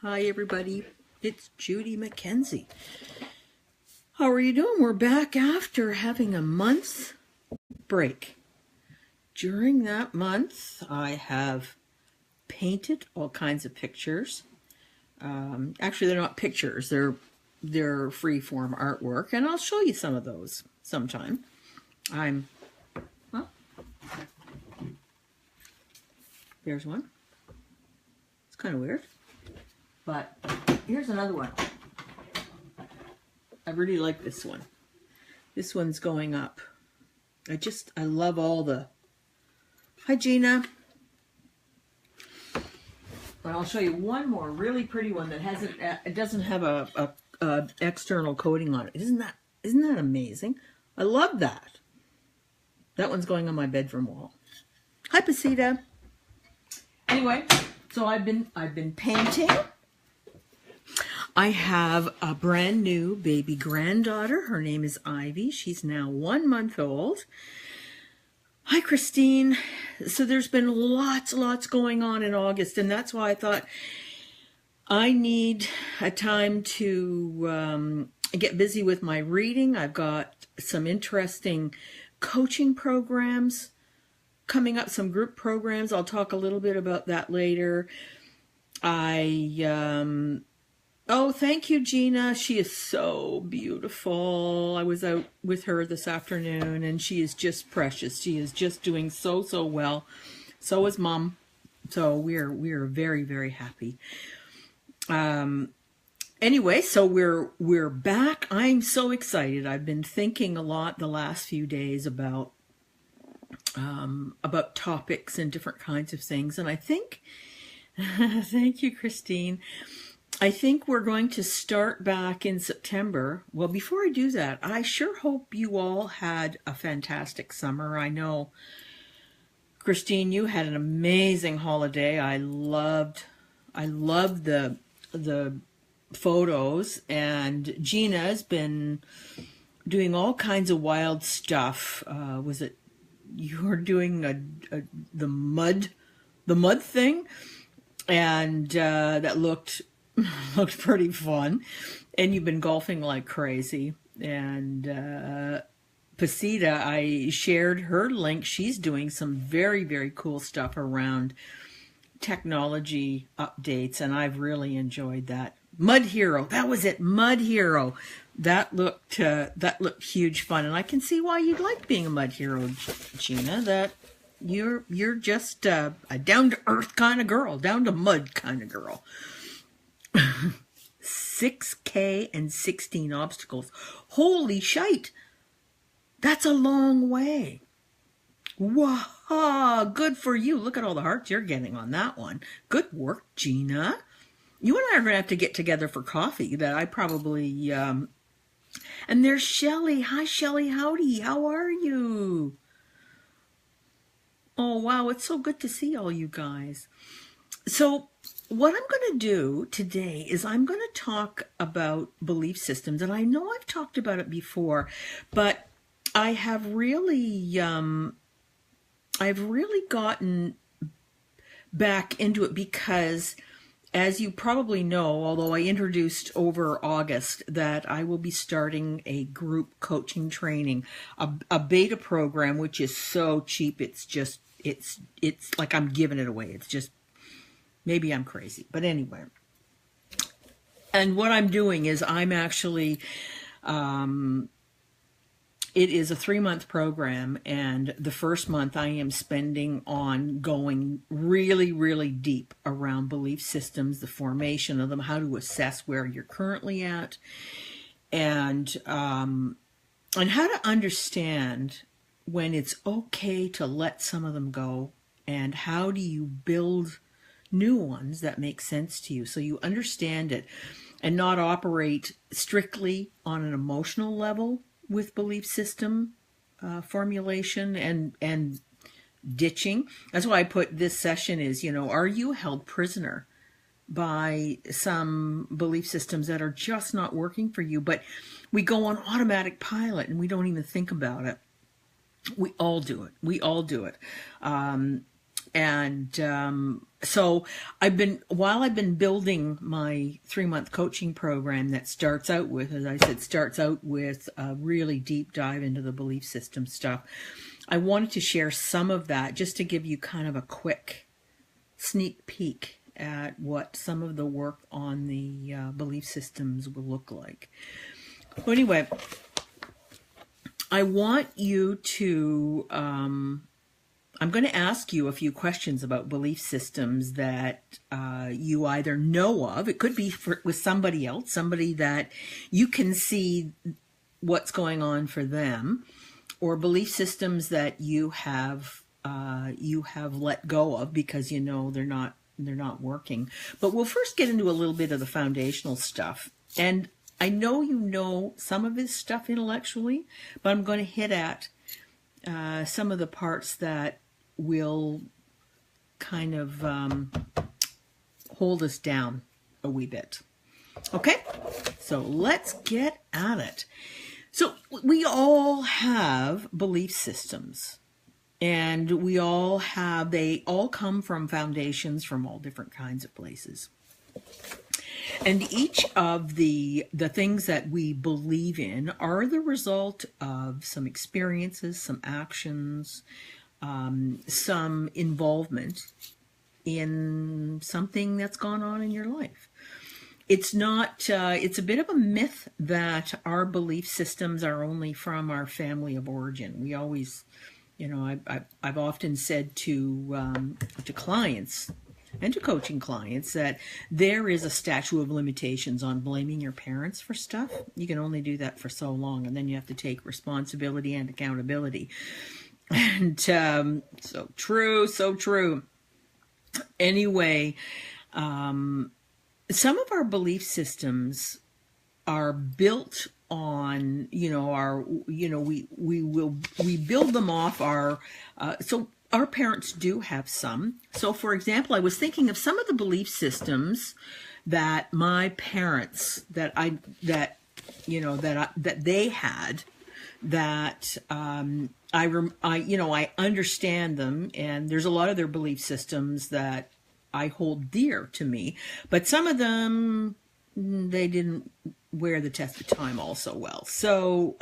Hi everybody, it's Judy Mackenzie. How are you doing? We're back after having a month's break. During that month, I have painted all kinds of pictures. Actually, they're not pictures, they're free-form artwork, and I'll show you some of those sometime. There's one. It's kind of weird. But here's another one. I really like this one. This one's going up. I love all the... Hi, Gina. But I'll show you one more really pretty one that it doesn't have a external coating on it. Isn't that amazing? I love that. That one's going on my bedroom wall. Hi, Pasita. Anyway, so I've been painting. I have a brand new baby granddaughter. Her name is Ivy. She's now 1 month old. Hi, Christine. So there's been lots going on in August, and that's why I thought I need a time to get busy with my reading. I've got some interesting coaching programs coming up, some group programs. I'll talk a little bit about that later. Oh, thank you, Gina. She is so beautiful. I was out with her this afternoon, and she is just precious. She is just doing so well. So is Mom. So we're very happy. Anyway, so we're back. I'm so excited. I've been thinking a lot the last few days about topics and different kinds of things, and I think thank you, Christine. I think we're going to start back in September. Well, before I do that, I sure hope you all had a fantastic summer. I know, Christine, you had an amazing holiday. I loved the photos, and Gina's been doing all kinds of wild stuff. Was it you were doing the mud thing? And that looked pretty fun. And you've been golfing like crazy. And Pasita, I shared her link. She's doing some very cool stuff around technology updates, and I've really enjoyed that. Mud Hero, that was it, Mud Hero. That looked huge fun, and I can see why you'd like being a Mud Hero, Gina. That you're just a down-to-earth kind of girl, down-to-mud kind of girl. 6K and 16 obstacles. Holy shite! That's a long way. Wow, good for you. Look at all the hearts you're getting on that one. Good work, Gina. You and I are going to have to get together for coffee. That I probably... And there's Shelly. Hi, Shelly. Howdy. How are you? Oh, wow. It's so good to see all you guys. So what I'm going to do today is I'm going to talk about belief systems. And I know I've talked about it before, but I have really... I've really gotten back into it because, as you probably know, although I introduced over August that I will be starting a group coaching training, a beta program, which is so cheap. It's like I'm giving it away. It's just, maybe I'm crazy, but anyway. And what I'm doing is I'm actually, it is a 3-month program, and the first month I am spending on going really deep around belief systems, the formation of them, how to assess where you're currently at, and how to understand when it's okay to let some of them go, and how do you build new ones that make sense to you so you understand it and not operate strictly on an emotional level with belief system formulation and ditching. That's why I put this session is, are you held prisoner by some belief systems that are just not working for you, but we go on automatic pilot and we don't even think about it. We all do it. So while I've been building my 3-month coaching program that starts out with, as I said, a really deep dive into the belief system stuff, I wanted to share some of that just to give you kind of a quick sneak peek at what some of the work on the belief systems will look like. Well, anyway, I want you to, I'm going to ask you a few questions about belief systems that you either know of. It could be with somebody else, somebody that you can see what's going on for them, or belief systems that you have let go of because you know they're not working. But we'll first get into a little bit of the foundational stuff. And I know you know some of this stuff intellectually, but I'm going to hit at some of the parts that will kind of hold us down a wee bit. Okay, so let's get at it. So we all have belief systems, and they all come from foundations from all different kinds of places. And each of the things that we believe in are the result of some experiences, some actions, some involvement in something that's gone on in your life. It's a bit of a myth that our belief systems are only from our family of origin. We always, I've often said to clients and to coaching clients that there is a statute of limitations on blaming your parents for stuff. You can only do that for so long, and then you have to take responsibility and accountability. And so true. Anyway, some of our belief systems are built on, we build them off so our parents do have some. So for example, I was thinking of some of the belief systems that my parents, that they had, that I understand them, and there's a lot of their belief systems that I hold dear to me, but some of them, they didn't wear the test of time all so well. So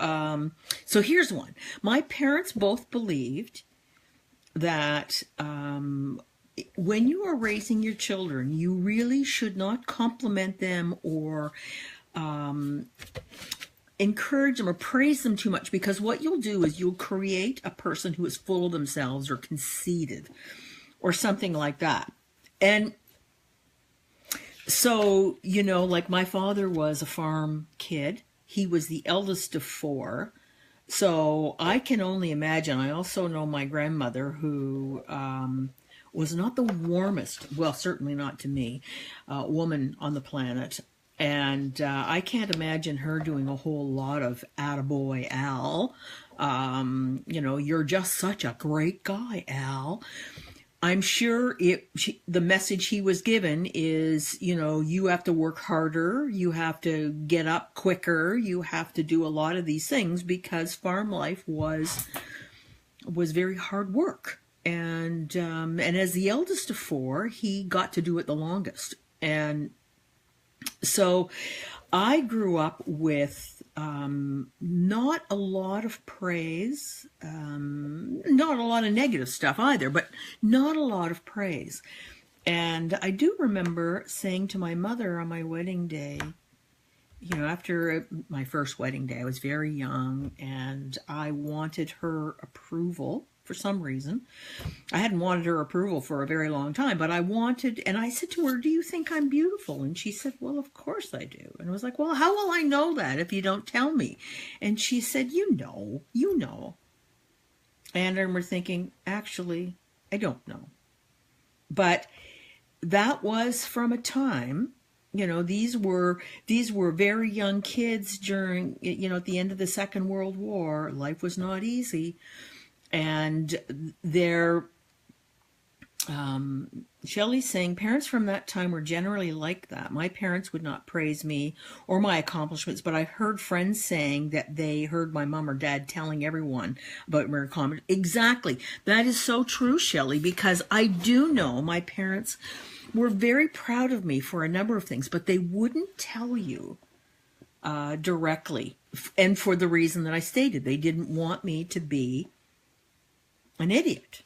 here's one. My parents both believed that when you are raising your children, you really should not compliment them or encourage them or praise them too much, because what you'll do is you'll create a person who is full of themselves or conceited or something like that. And so, like my father was a farm kid. He was the eldest of 4. So I can only imagine. I also know my grandmother, who was not the warmest, well, certainly not to me, woman on the planet. And I can't imagine her doing a whole lot of attaboy, Al. You're just such a great guy, Al. I'm sure the message he was given is, you have to work harder, you have to get up quicker, you have to do a lot of these things, because farm life was very hard work. And as the eldest of 4, he got to do it the longest. And so I grew up with not a lot of praise, not a lot of negative stuff either, but not a lot of praise. And I do remember saying to my mother on my wedding day, after my first wedding day, I was very young and I wanted her approval for some reason. I hadn't wanted her approval for a very long time, but and I said to her, "Do you think I'm beautiful?" And she said, "Well, of course I do." And I was like, "Well, how will I know that if you don't tell me?" And she said, you know. And I remember thinking, actually, I don't know. But that was from a time, these were very young kids during, at the end of the Second World War. Life was not easy. And Shelley's saying, parents from that time were generally like that. My parents would not praise me or my accomplishments, but I've heard friends saying that they heard my mom or dad telling everyone about my accomplishments. Exactly. That is so true, Shelley, because I do know my parents were very proud of me for a number of things, but they wouldn't tell you directly. And for the reason that I stated, they didn't want me to be an idiot.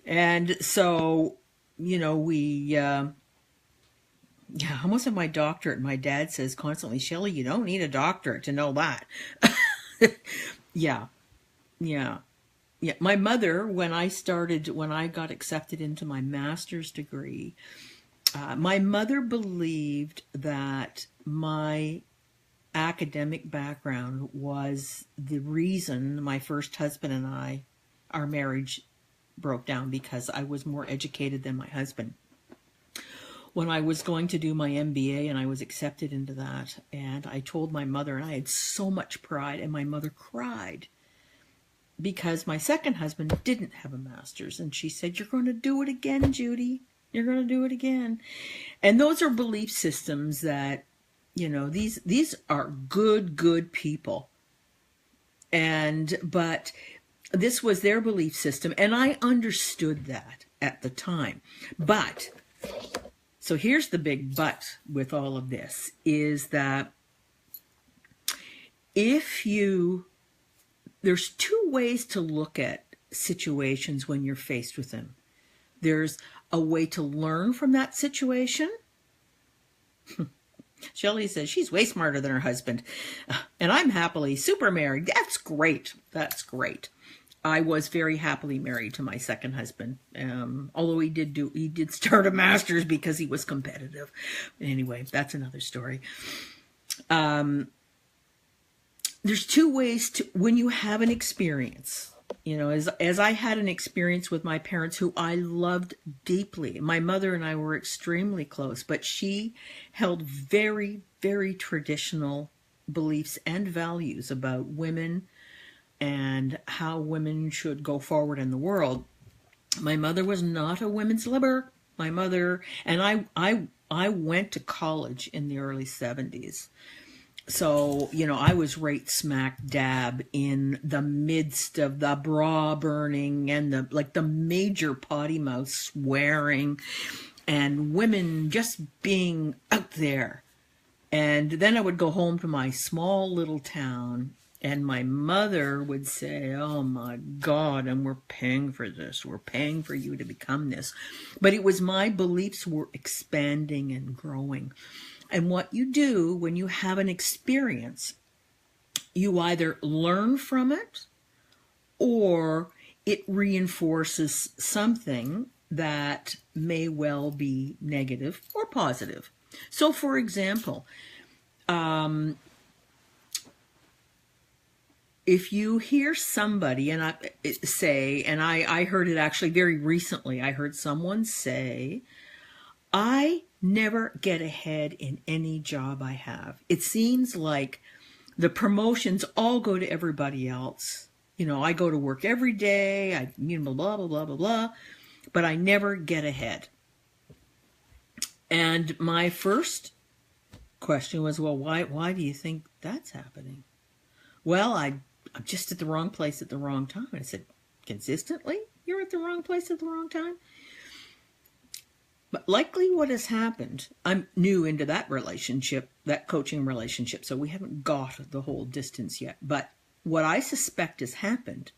And so, we, I almost have my doctorate. My dad says constantly, Shelley, you don't need a doctorate to know that. Yeah. My mother, when I got accepted into my master's degree, my mother believed that my academic background was the reason my first husband and our marriage broke down, because I was more educated than my husband. When I was going to do my MBA and I was accepted into that, and I told my mother, and I had so much pride, and my mother cried because my second husband didn't have a master's, and she said, you're going to do it again, Judy. You're going to do it again. And those are belief systems that, these are good people. But this was their belief system, and I understood that at the time. But, so here's the big but with all of this, is that there's two ways to look at situations when you're faced with them. There's a way to learn from that situation. Shelley says she's way smarter than her husband, and I'm happily super married. That's great. That's great. I was very happily married to my second husband, although he did start a master's because he was competitive. Anyway, that's another story. There's two ways to, when you have an experience, as I had an experience with my parents, who I loved deeply. My mother and I were extremely close, but she held very, very traditional beliefs and values about women and how women should go forward in the world. My mother was not a women's libber. My mother, and I went to college in the early 70s. So, I was right smack dab in the midst of the bra burning and the major potty mouth swearing and women just being out there. And then I would go home to my small little town, and my mother would say, oh my God, and we're paying for this. We're paying for you to become this. But it was my beliefs were expanding and growing. And what you do when you have an experience, you either learn from it or it reinforces something that may well be negative or positive. So, for example, if you hear somebody and I heard it actually very recently, I heard someone say, I never get ahead in any job I have. It seems like the promotions all go to everybody else. I go to work every day, blah, blah, blah, blah, blah, but I never get ahead. And my first question was, well, why do you think that's happening? Well, I'm just at the wrong place at the wrong time. I said, consistently, you're at the wrong place at the wrong time? But likely what has happened, I'm new into that relationship, that coaching relationship, so we haven't got the whole distance yet. But what I suspect has happened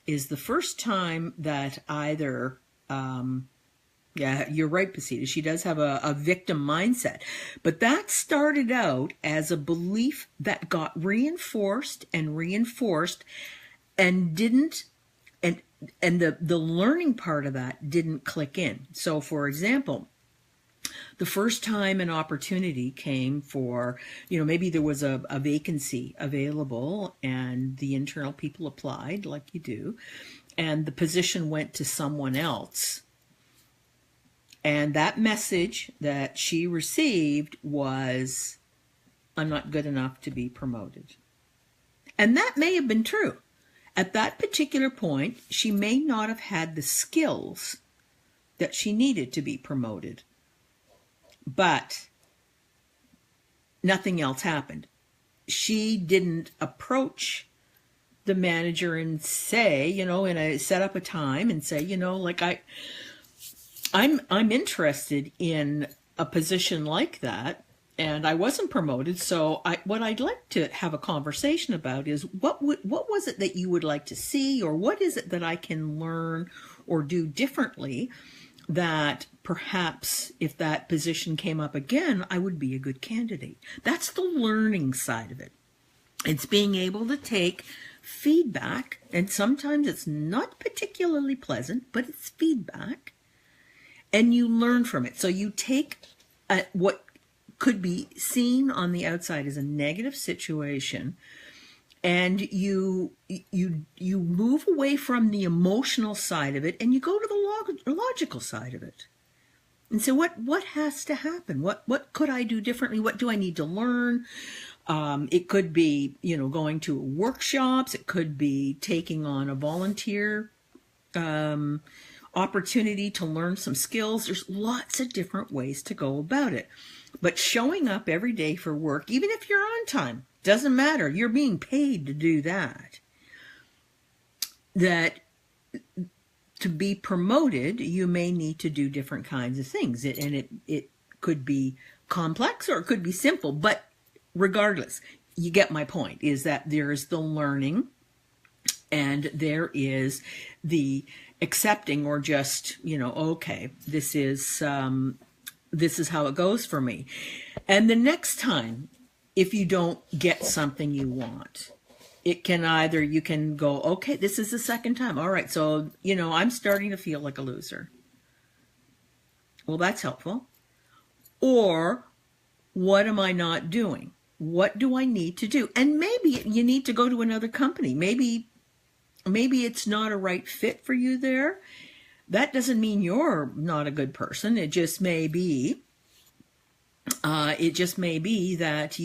is the first time that either, yeah, you're right, Pasita, she does have a victim mindset. But that started out as a belief that got reinforced and reinforced and didn't, and the learning part of that didn't click in. So, for example, the first time an opportunity came for, maybe there was a vacancy available and the internal people applied like you do, and the position went to someone else. And that message that she received was, I'm not good enough to be promoted. And that may have been true. At that particular point, she may not have had the skills that she needed to be promoted, but nothing else happened. She didn't approach the manager and say, and set up a time and say, like I'm interested in a position like that, and I wasn't promoted. So what I'd like to have a conversation about is what was it that you would like to see, or what is it that I can learn or do differently that perhaps if that position came up again, I would be a good candidate. That's the learning side of it. It's being able to take feedback, and sometimes it's not particularly pleasant, but it's feedback, and you learn from it. So you take what could be seen on the outside as a negative situation, and you move away from the emotional side of it, and you go to the logical side of it. And so what has to happen? What could I do differently? What do I need to learn? It could be, going to workshops. It could be taking on a volunteer opportunity to learn some skills. There's lots of different ways to go about it. But showing up every day for work, even if you're on time, doesn't matter. You're being paid to do that. That to be promoted, you may need to do different kinds of things. It could be complex or it could be simple, but regardless, you get my point, is that there is the learning and there is the accepting, or just, okay, this is how it goes for me. And the next time, if you don't get something you want, it can you can go, okay, this is the second time. All right, so, I'm starting to feel like a loser. Well, that's helpful. Or, what am I not doing? What do I need to do? And maybe you need to go to another company. Maybe it's not a right fit for you there. That doesn't mean you're not a good person. It just may be. That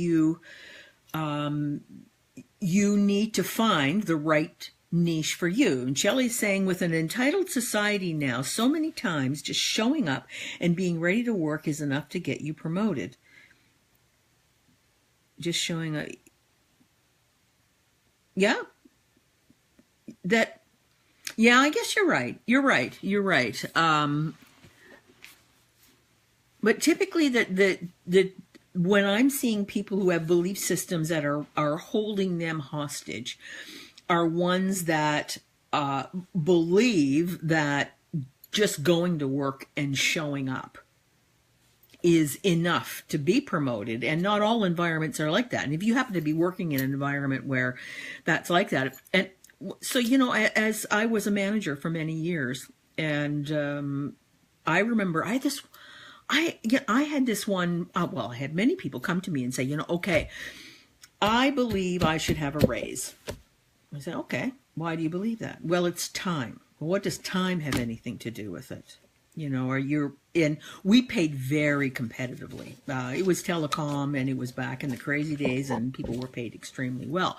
you need to find the right niche for you. And Shelley's saying, with an entitled society now, so many times just showing up and being ready to work is enough to get you promoted. Just showing up. Yeah. I guess you're right. You're right. But typically when I'm seeing people who have belief systems that are holding them hostage are ones that believe that just going to work and showing up is enough to be promoted, and not all environments are like that. And if you happen to be working in an environment where that's like that, and so, as I was a manager for many years, and I remember I had this one, I had many people come to me and say, okay, I believe I should have a raise. I said, okay, why do you believe that? Well, it's time. Well, what does time have anything to do with it? We paid very competitively. It was telecom, and it was back in the crazy days, and people were paid extremely well.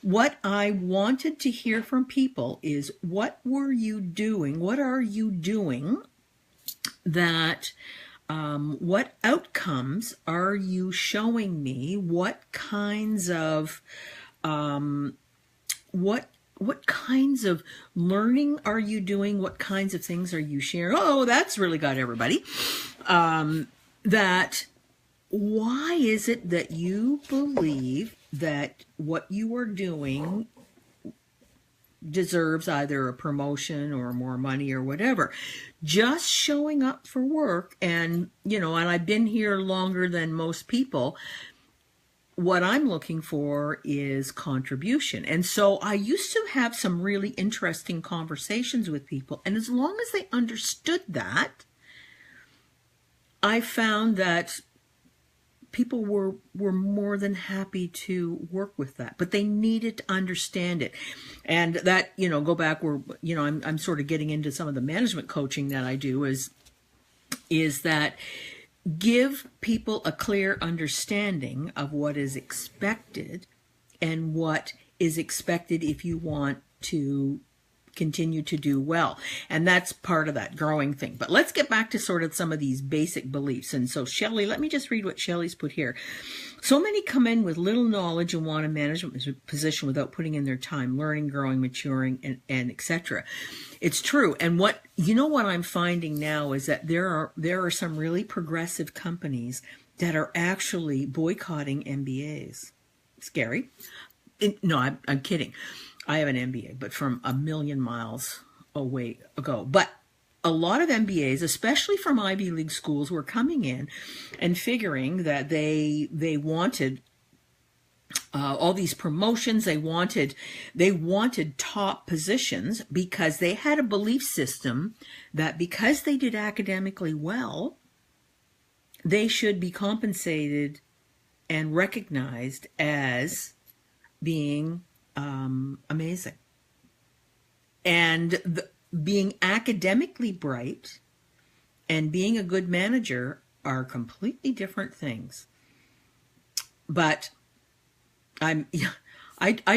What I wanted to hear from people is, what were you doing? What are you doing that, what outcomes are you showing me? What kinds of, what kinds of learning are you doing? What kinds of things are you sharing? Oh, that's really got everybody. Why is it that you believe that what you are doing deserves either a promotion or more money or whatever? Just showing up for work, and I've been here longer than most people. What I'm looking for is contribution. And so I used to have some really interesting conversations with people, and as long as they understood that, I found that people were more than happy to work with that, but they needed to understand it. And that, go back where, I'm sort of getting into some of the management coaching that I do is that give people a clear understanding of what is expected and what is expected if you want to continue to do well. And that's part of that growing thing. But let's get back to sort of some of these basic beliefs. And so Shelley, let me just read what Shelley's put here. So many come in with little knowledge and want a management position without putting in their time, learning, growing, maturing, and etc. It's true. And what I'm finding now is that there are some really progressive companies that are actually boycotting MBAs. Scary. No, I'm kidding. I have an MBA, but from a million miles away ago. But a lot of MBAs, especially from Ivy League schools, were coming in and figuring that they wanted all these promotions. They wanted top positions because they had a belief system that because they did academically well, they should be compensated and recognized as being amazing. And being academically bright and being a good manager are completely different things. But I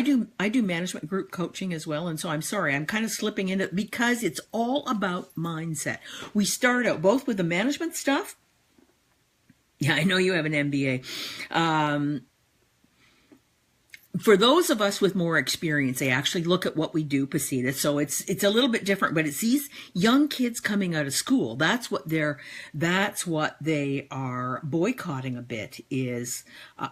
do management group coaching as well, and so I'm sorry, I'm kind of slipping into it because it's all about mindset. We start out both with the management stuff. Yeah, I know you have an MBA. For those of us with more experience, they actually look at what we do, Pasita. So it's a little bit different, but it's these young kids coming out of school. That's what they are boycotting a bit is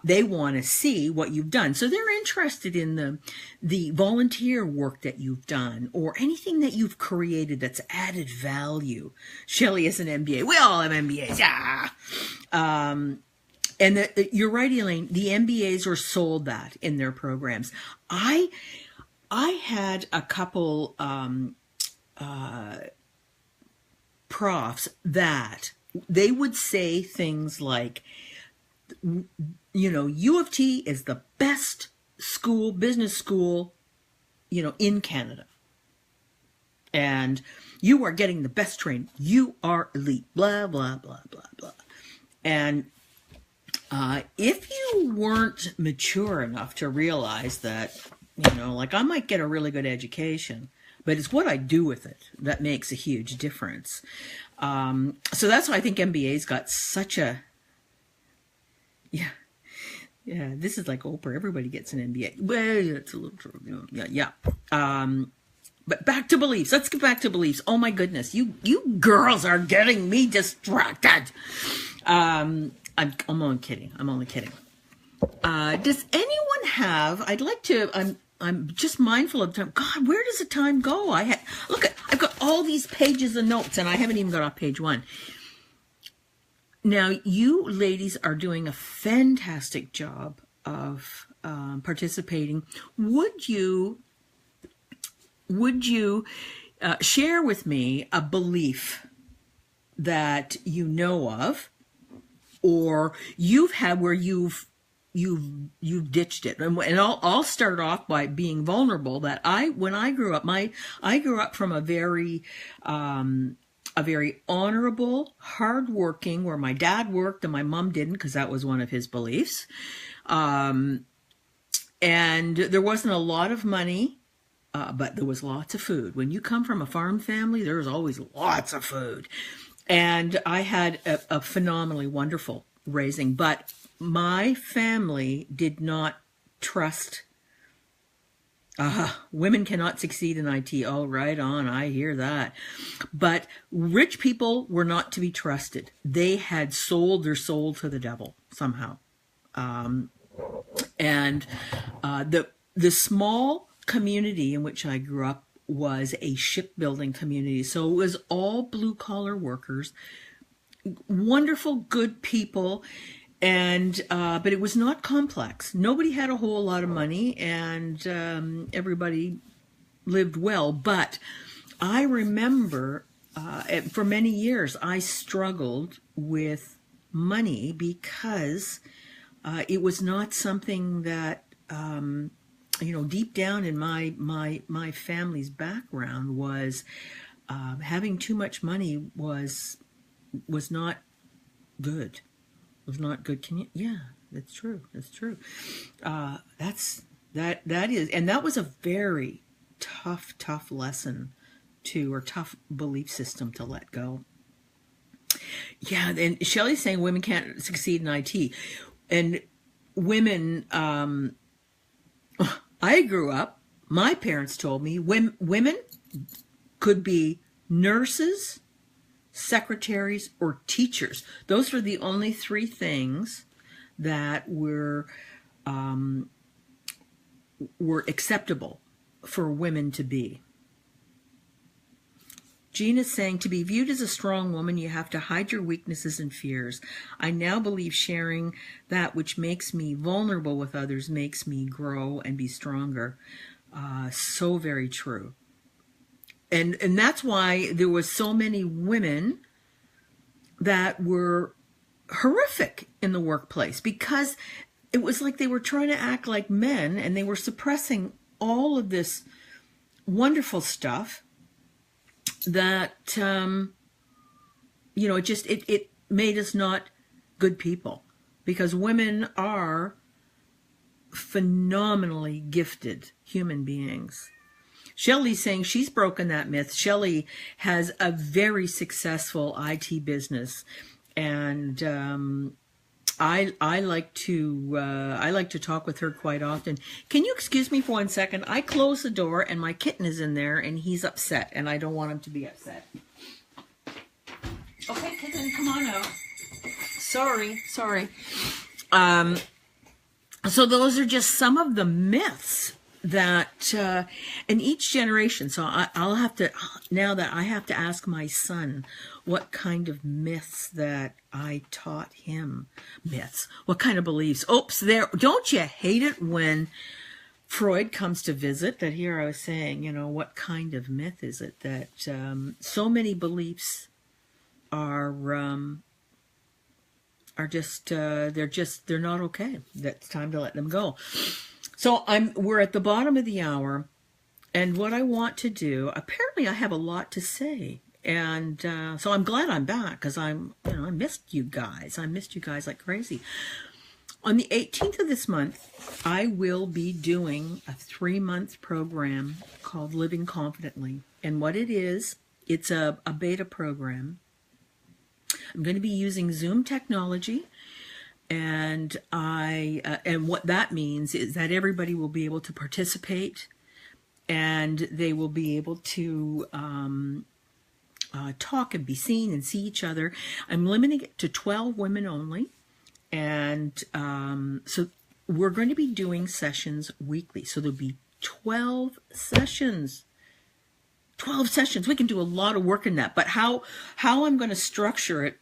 they want to see what you've done. So they're interested in the volunteer work that you've done or anything that you've created that's added value. Shelley is an MBA. We all have MBAs. Yeah. And you're right, Elaine, the MBAs are sold that in their programs. I had a couple profs that they would say things like, U of T is the best school, business school, in Canada. And you are getting the best training. You are elite, blah, blah, blah, blah, blah. And if you weren't mature enough to realize that, I might get a really good education, but it's what I do with it that makes a huge difference. So that's why I think MBA's got such a, yeah, this is like Oprah. Everybody gets an MBA. Well, it's a little true. Yeah. But back to beliefs. Let's get back to beliefs. Oh my goodness, you girls are getting me distracted. I'm only kidding. Does anyone have? I'd like to. I'm just mindful of time. God, where does the time go? I've got all these pages of notes, and I haven't even got off page 1. Now, you ladies are doing a fantastic job of participating. Would you share with me a belief that you know of, or you've had where you've ditched it? And I'll start off by being vulnerable. That when I grew up, I grew up from a very honorable, hardworking, where my dad worked and my mom didn't because that was one of his beliefs. And there wasn't a lot of money, but there was lots of food. When you come from a farm family, there's always lots of food. And I had a phenomenally wonderful raising, but my family did not trust. Women cannot succeed in IT. Oh, right on. I hear that. But rich people were not to be trusted. They had sold their soul to the devil somehow. And the small community in which I grew up was a shipbuilding community. So it was all blue collar workers, wonderful, good people. And, but it was not complex. Nobody had a whole lot of money, and everybody lived well. But I remember for many years I struggled with money because it was not something that deep down in my family's background was having too much money was not good. Was not good. Can you? Yeah, that's true. That's true. That is, and that was a very, tough lesson or tough belief system to let go. Yeah, and Shelley's saying women can't succeed in IT. And women, I grew up, my parents told me women could be nurses, secretaries, or teachers. Those were the only three things that were acceptable for women to be. Jean is saying, to be viewed as a strong woman, you have to hide your weaknesses and fears. I now believe sharing that which makes me vulnerable with others makes me grow and be stronger. So very true. And that's why there was so many women that were horrific in the workplace, because it was like they were trying to act like men and they were suppressing all of this wonderful stuff that, it made us not good people, because women are phenomenally gifted human beings. Shelley's saying she's broken that myth. Shelley has a very successful IT business, and I like to talk with her quite often. Can you excuse me for 1 second? I closed the door and my kitten is in there and he's upset, and I don't want him to be upset. Okay, kitten, come on out. Sorry. So those are just some of the myths that in each generation. So I'll have to, now that I have to ask my son what kind of myths that I taught him. Myths, what kind of beliefs? Oops, there. Don't you hate it when Freud comes to visit? That here I was saying, what kind of myth is it that so many beliefs are just they're not okay. That's time to let them go. So we're at the bottom of the hour, and what I want to do, apparently I have a lot to say, and so I'm glad I'm back, because I missed you guys. I missed you guys like crazy. On the 18th of this month, I will be doing a 3-month program called Living Confidently, and what it is, it's a beta program. I'm going to be using Zoom technology. And and what that means is that everybody will be able to participate, and they will be able to talk and be seen and see each other. I'm limiting it to 12 women only, and so we're going to be doing sessions weekly. So there'll be 12 sessions. 12 sessions. We can do a lot of work in that. But how I'm going to structure it,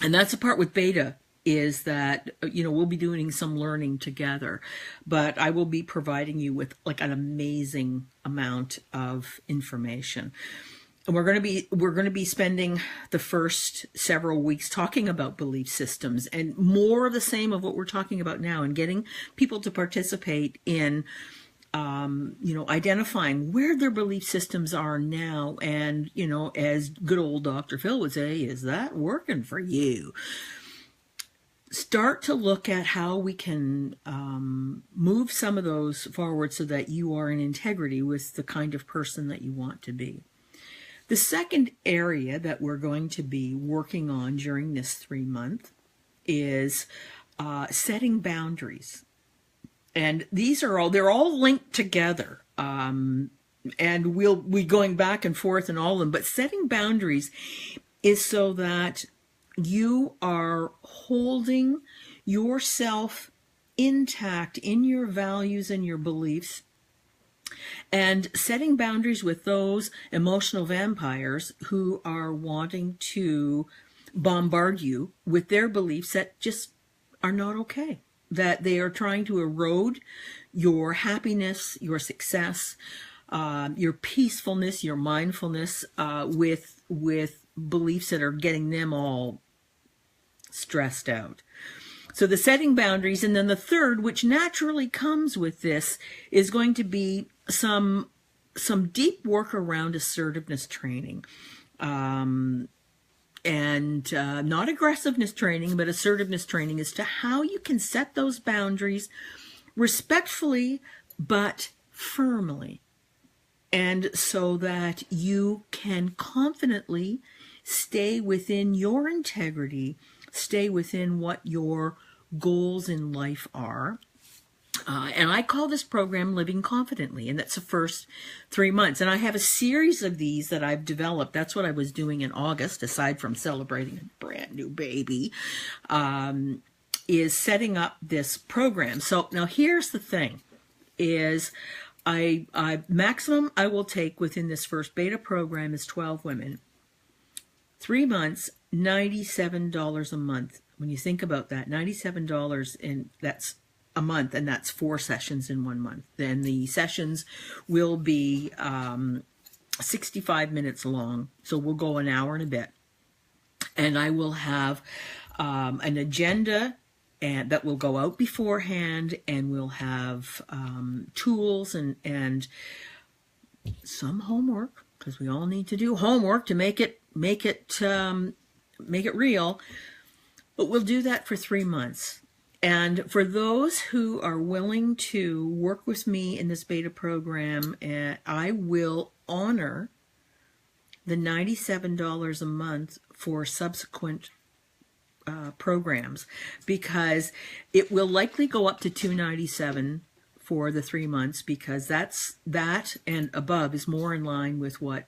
and that's the part with beta, is that, we'll be doing some learning together, but I will be providing you with like an amazing amount of information. And we're going to be spending the first several weeks talking about belief systems, and more of the same of what we're talking about now, and getting people to participate in identifying where their belief systems are now. And, as good old Dr. Phil would say, is that working for you? Start to look at how we can move some of those forward so that you are in integrity with the kind of person that you want to be. The second area that we're going to be working on during this 3-month is setting boundaries. And they're all linked together. And we'll be going back and forth in all of them. But setting boundaries is so that you are holding yourself intact in your values and your beliefs, and setting boundaries with those emotional vampires who are wanting to bombard you with their beliefs that just are not okay, that they are trying to erode your happiness, your success, your peacefulness, your mindfulness, with beliefs that are getting them all stressed out. So the setting boundaries, and then the third, which naturally comes with this, is going to be some deep work around assertiveness training, and not aggressiveness training, but assertiveness training as to how you can set those boundaries respectfully but firmly. and so that you can confidently stay within your integrity, stay within what your goals in life are. And I call this program Living Confidently, and that's the first 3 months. And I have a series of these that I've developed. That's what I was doing in August, aside from celebrating a brand new baby, is setting up this program. So now here's the thing, is maximum I will take within this first beta program is 12 women. 3 months, $97 a month. When you think about that, $97, and that's a month, and that's 4 sessions in 1 month. Then the sessions will be 65 minutes long, so we'll go an hour and a bit. And I will have an agenda and that will go out beforehand, and we'll have tools and some homework, because we all need to do homework to make it real. But we'll do that for 3 months. And for those who are willing to work with me in this beta program, I will honor the $97 a month for subsequent programs, because it will likely go up to $297 for the 3 months, because that and above is more in line with what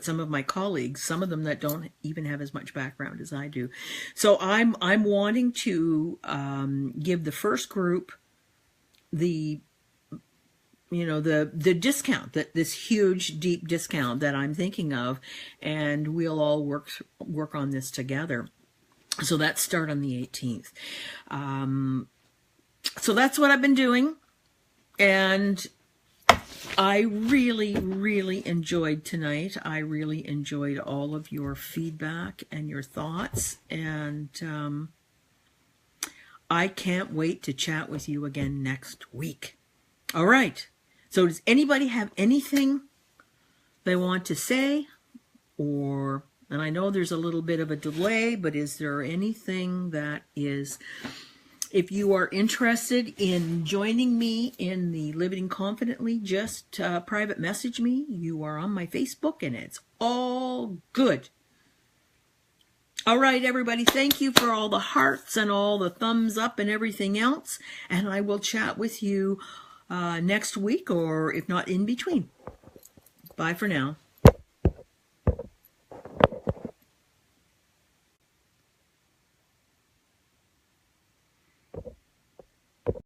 some of my colleagues, some of them that don't even have as much background as I do. So I'm wanting to give the first group the discount, this huge deep discount that I'm thinking of, and we'll all work on this together. So that's start on the 18th. So that's what I've been doing, and I really, really enjoyed tonight. I really enjoyed all of your feedback and your thoughts, and I can't wait to chat with you again next week. All right. So does anybody have anything they want to say? And I know there's a little bit of a delay, but is there anything that is... If you are interested in joining me in the Living Confidently, just private message me. You are on my Facebook, and it's all good. All right, everybody, thank you for all the hearts and all the thumbs up and everything else. And I will chat with you next week, or if not in between. Bye for now.